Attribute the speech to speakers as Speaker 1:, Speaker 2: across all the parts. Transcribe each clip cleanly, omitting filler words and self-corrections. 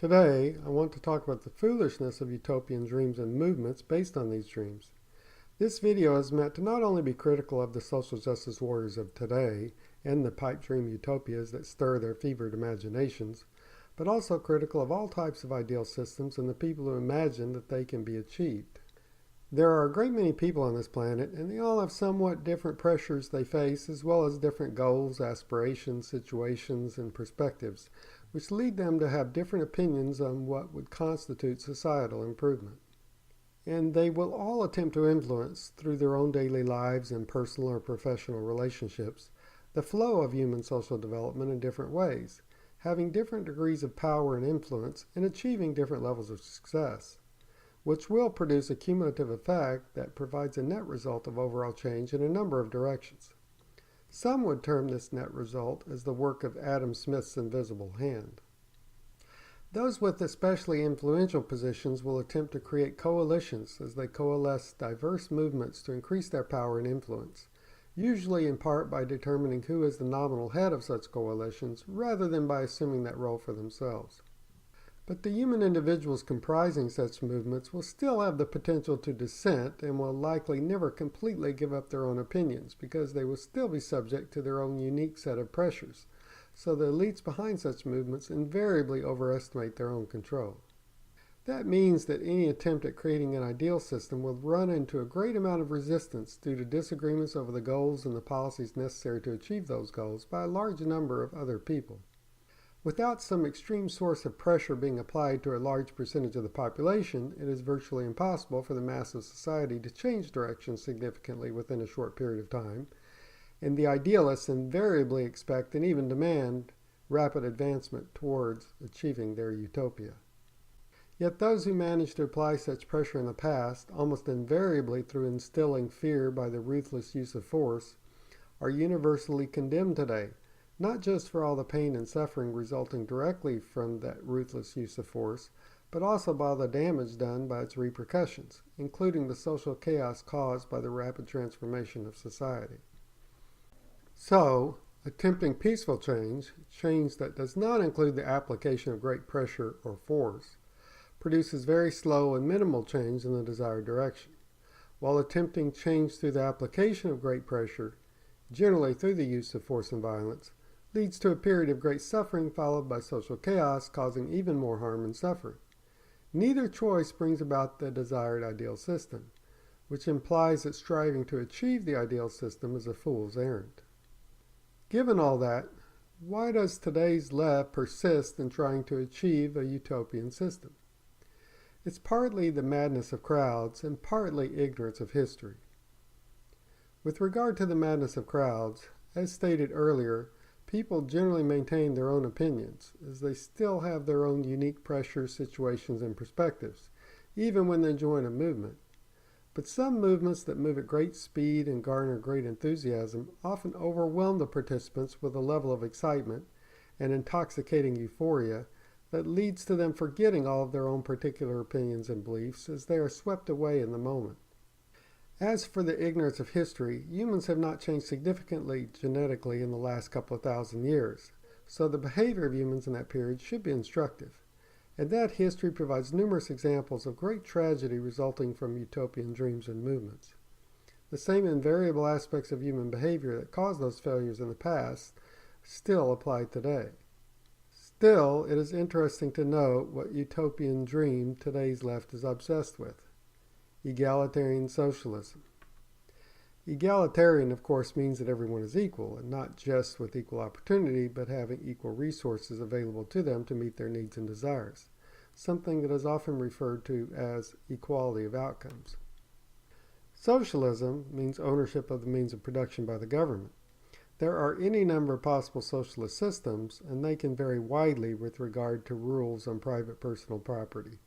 Speaker 1: Today, I want to talk about the foolishness of utopian dreams and movements based on these dreams. This video is meant to not only be critical of the social justice warriors of today and the pipe dream utopias that stir their fevered imaginations, but also critical of all types of ideal systems and the people who imagine that they can be achieved. There are a great many people on this planet, and they all have somewhat different pressures they face, as well as different goals, aspirations, situations, and perspectives, which lead them to have different opinions on what would constitute societal improvement. And they will all attempt to influence, through their own daily lives and personal or professional relationships, the flow of human social development in different ways, having different degrees of power and influence, and achieving different levels of success, which will produce a cumulative effect that provides a net result of overall change in a number of directions. Some would term this net result as the work of Adam Smith's invisible hand. Those with especially influential positions will attempt to create coalitions as they coalesce diverse movements to increase their power and influence, usually in part by determining who is the nominal head of such coalitions rather than by assuming that role for themselves. But the human individuals comprising such movements will still have the potential to dissent and will likely never completely give up their own opinions because they will still be subject to their own unique set of pressures. So the elites behind such movements invariably overestimate their own control. That means that any attempt at creating an ideal system will run into a great amount of resistance due to disagreements over the goals and the policies necessary to achieve those goals by a large number of other people. Without some extreme source of pressure being applied to a large percentage of the population, it is virtually impossible for the mass of society to change direction significantly within a short period of time, and the idealists invariably expect and even demand rapid advancement towards achieving their utopia. Yet those who managed to apply such pressure in the past, almost invariably through instilling fear by the ruthless use of force, are universally condemned today, not just for all the pain and suffering resulting directly from that ruthless use of force, but also by the damage done by its repercussions, including the social chaos caused by the rapid transformation of society. So, attempting peaceful change, change that does not include the application of great pressure or force, produces very slow and minimal change in the desired direction, while attempting change through the application of great pressure, generally through the use of force and violence, leads to a period of great suffering followed by social chaos causing even more harm and suffering. Neither choice brings about the desired ideal system, which implies that striving to achieve the ideal system is a fool's errand. Given all that, why does today's left persist in trying to achieve a utopian system? It's partly the madness of crowds and partly ignorance of history. With regard to the madness of crowds, as stated earlier, people generally maintain their own opinions, as they still have their own unique pressures, situations, and perspectives, even when they join a movement. But some movements that move at great speed and garner great enthusiasm often overwhelm the participants with a level of excitement and intoxicating euphoria that leads to them forgetting all of their own particular opinions and beliefs as they are swept away in the moment. As for the ignorance of history, humans have not changed significantly genetically in the last couple of thousand years, so the behavior of humans in that period should be instructive. And that history provides numerous examples of great tragedy resulting from utopian dreams and movements. The same invariable aspects of human behavior that caused those failures in the past still apply today. Still, it is interesting to note what utopian dream today's left is obsessed with: egalitarian socialism. Egalitarian, of course, means that everyone is equal, and not just with equal opportunity, but having equal resources available to them to meet their needs and desires, something that is often referred to as equality of outcomes. Socialism means ownership of the means of production by the government. There are any number of possible socialist systems, and they can vary widely with regard to rules on private personal property.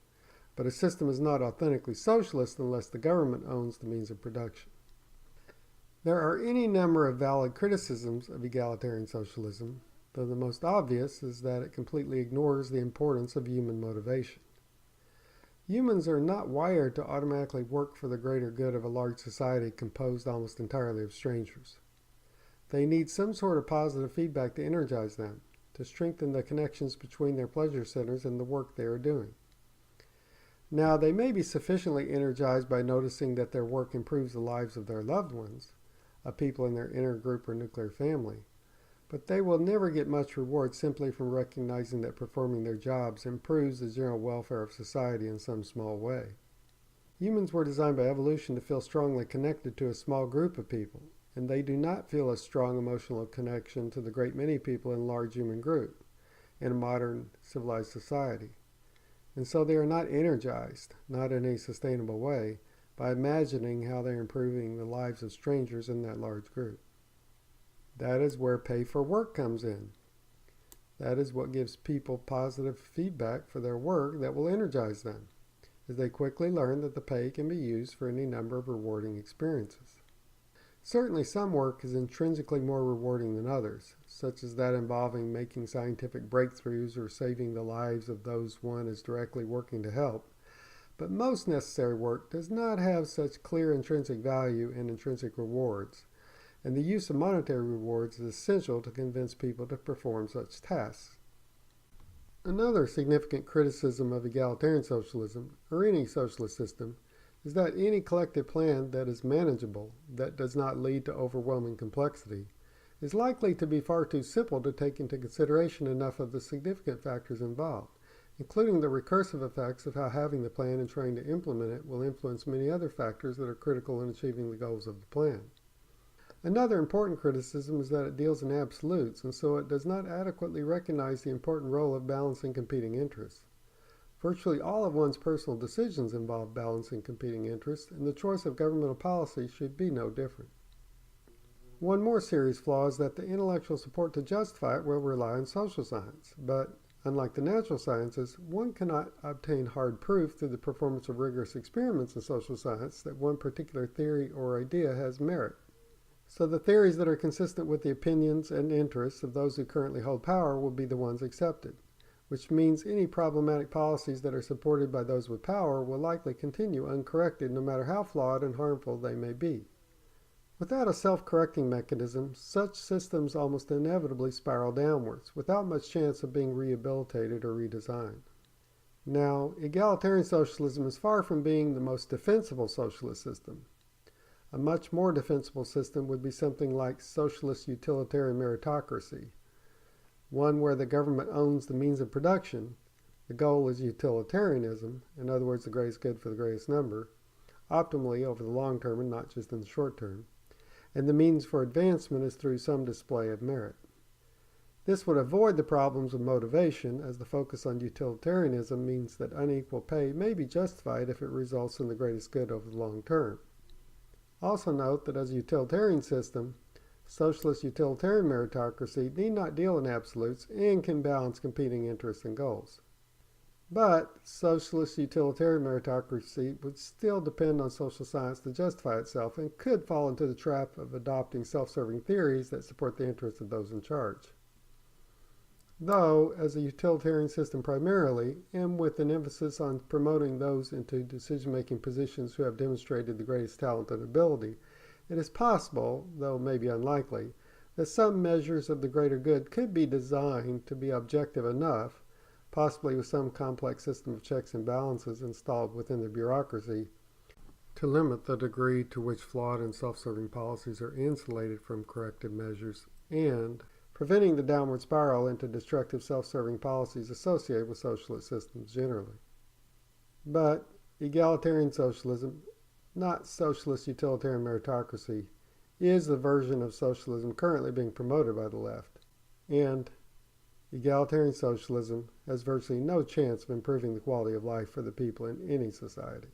Speaker 1: But a system is not authentically socialist unless the government owns the means of production. There are any number of valid criticisms of egalitarian socialism, though the most obvious is that it completely ignores the importance of human motivation. Humans are not wired to automatically work for the greater good of a large society composed almost entirely of strangers. They need some sort of positive feedback to energize them, to strengthen the connections between their pleasure centers and the work they are doing. Now, they may be sufficiently energized by noticing that their work improves the lives of their loved ones, of people in their inner group or nuclear family, but they will never get much reward simply from recognizing that performing their jobs improves the general welfare of society in some small way. Humans were designed by evolution to feel strongly connected to a small group of people, and they do not feel a strong emotional connection to the great many people in a large human group in a modern civilized society. And so they are not energized, not in a sustainable way, by imagining how they are improving the lives of strangers in that large group. That is where pay for work comes in. That is what gives people positive feedback for their work that will energize them, as they quickly learn that the pay can be used for any number of rewarding experiences. Certainly some work is intrinsically more rewarding than others, such as that involving making scientific breakthroughs or saving the lives of those one is directly working to help. But most necessary work does not have such clear intrinsic value and intrinsic rewards, and the use of monetary rewards is essential to convince people to perform such tasks. Another significant criticism of egalitarian socialism, or any socialist system, is that any collective plan that is manageable, that does not lead to overwhelming complexity, is likely to be far too simple to take into consideration enough of the significant factors involved, including the recursive effects of how having the plan and trying to implement it will influence many other factors that are critical in achieving the goals of the plan. Another important criticism is that it deals in absolutes, and so it does not adequately recognize the important role of balancing competing interests. Virtually all of one's personal decisions involve balancing competing interests, and the choice of governmental policy should be no different. One more serious flaw is that the intellectual support to justify it will rely on social science, but unlike the natural sciences, one cannot obtain hard proof through the performance of rigorous experiments in social science that one particular theory or idea has merit. So the theories that are consistent with the opinions and interests of those who currently hold power will be the ones accepted, which means any problematic policies that are supported by those with power will likely continue uncorrected no matter how flawed and harmful they may be. Without a self-correcting mechanism, such systems almost inevitably spiral downwards, without much chance of being rehabilitated or redesigned. Now, egalitarian socialism is far from being the most defensible socialist system. A much more defensible system would be something like socialist utilitarian meritocracy, one where the government owns the means of production. The goal is utilitarianism, in other words, the greatest good for the greatest number, optimally over the long term and not just in the short term, and the means for advancement is through some display of merit. This would avoid the problems of motivation, as the focus on utilitarianism means that unequal pay may be justified if it results in the greatest good over the long term. Also note that as a utilitarian system, socialist utilitarian meritocracy need not deal in absolutes and can balance competing interests and goals. But socialist utilitarian meritocracy would still depend on social science to justify itself and could fall into the trap of adopting self-serving theories that support the interests of those in charge. Though, as a utilitarian system primarily, and with an emphasis on promoting those into decision-making positions who have demonstrated the greatest talent and ability, it is possible, though maybe unlikely, that some measures of the greater good could be designed to be objective enough, possibly with some complex system of checks and balances installed within the bureaucracy, to limit the degree to which flawed and self-serving policies are insulated from corrective measures and preventing the downward spiral into destructive self-serving policies associated with socialist systems generally. But egalitarian socialism, not socialist utilitarian meritocracy, is the version of socialism currently being promoted by the left, and egalitarian socialism has virtually no chance of improving the quality of life for the people in any society.